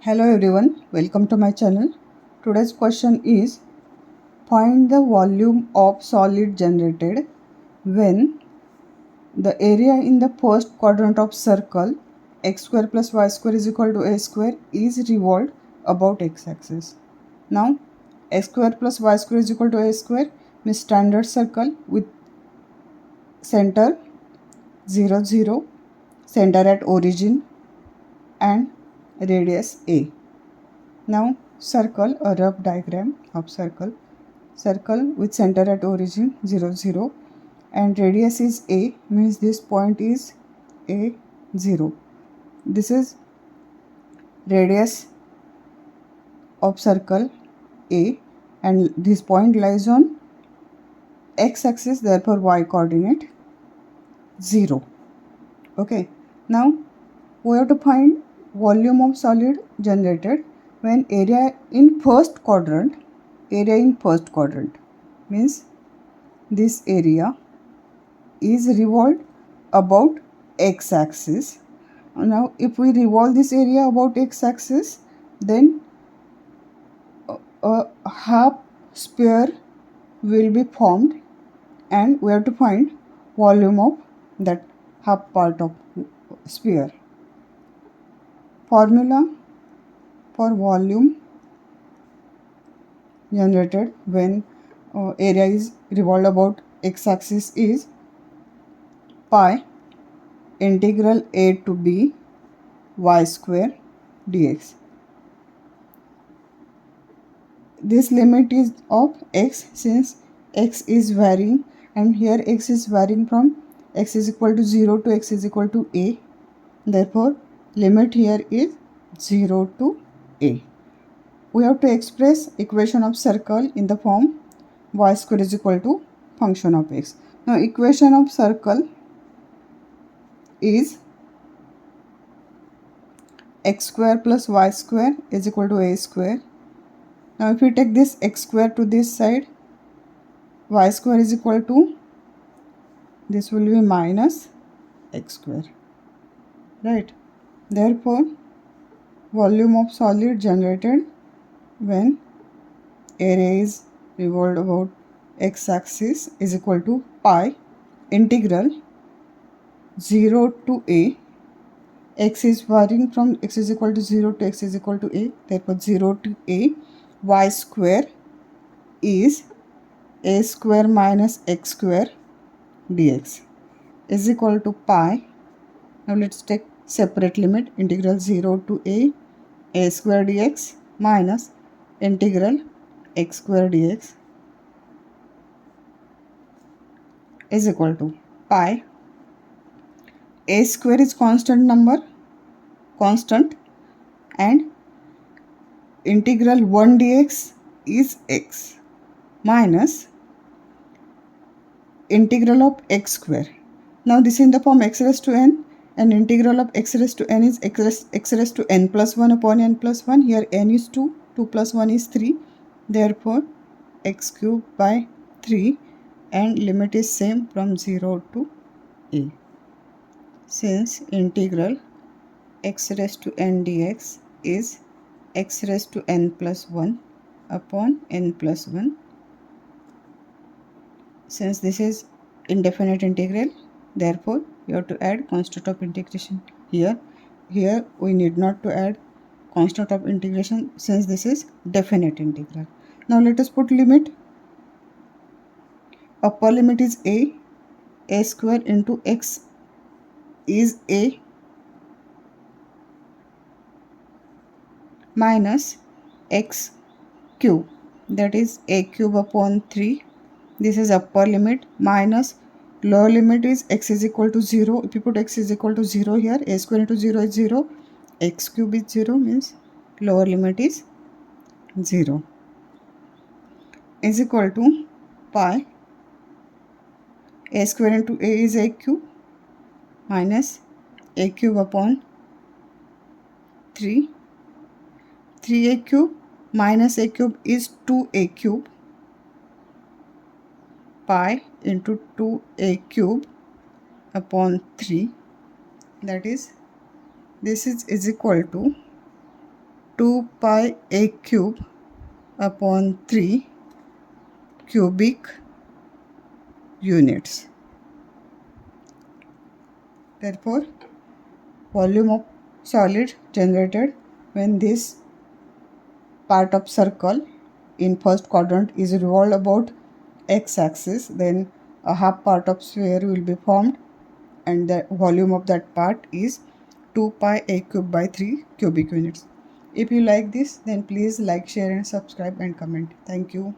Hello everyone, welcome to my channel. Today's question is find the volume of solid generated when the area in the first quadrant of circle x square plus y square is equal to a square is revolved about x-axis. Now x square plus y square is equal to a square means standard circle with center 0 0, center at origin and radius a. Now circle a rough diagram of circle with center at origin 0 0 and radius is a, means this point is a 0. This is radius of circle a and this point lies on x axis, therefore y coordinate 0. Okay, now we have to find volume of solid generated when area in first quadrant means this area is revolved about x-axis. Now if we revolve this area about x-axis, then a half sphere will be formed and we have to find volume of that half part of sphere. Formula for volume generated when area is revolved about x-axis is pi integral a to b y square dx. This limit is of x since x is varying and here x is varying from x is equal to 0 to x is equal to a. Therefore, limit here is 0 to a. We have to express equation of circle in the form y square is equal to function of x. Now, equation of circle is x square plus y square is equal to a square. Now, if we take this x square to this side, y square is equal to, this will be minus x square, right? Therefore, volume of solid generated when area is revolved about x-axis is equal to pi integral 0 to a. X is varying from x is equal to 0 to x is equal to a, therefore 0 to a. Y square is a square minus x square dx is equal to pi. Now let's take separate limit, integral 0 to a square dx minus integral x square dx is equal to pi. A square is constant and integral 1 dx is x minus integral of x square. Now this is in the form x raised to n and integral of x raised to n is x raised to n plus 1 upon n plus 1. Here n is 2, 2 plus 1 is 3. Therefore x cube by 3 and limit is same from 0 to a. Since integral x raised to n dx is x raised to n plus 1 upon n plus 1. Since this is indefinite integral, therefore you have to add constant of integration here. Here we need not to add constant of integration since this is definite integral. Now let us put limit. Upper limit is a square into x is a minus x cube, that is a cube upon 3. This is upper limit minus lower limit is x is equal to 0. If you put x is equal to 0 here, a square into 0 is 0, x cube is 0 means lower limit is 0 is equal to pi a square into a is a cube minus a cube upon 3. 3a cube minus a cube is 2a cube, pi into 2a cube upon 3, that is this is equal to 2 pi a cube upon 3 cubic units. Therefore, volume of solid generated when this part of circle in first quadrant is revolved about x-axis, then a half part of sphere will be formed and the volume of that part is 2 pi a cube by 3 cubic units. If you like this, then please like, share and subscribe and comment. Thank you.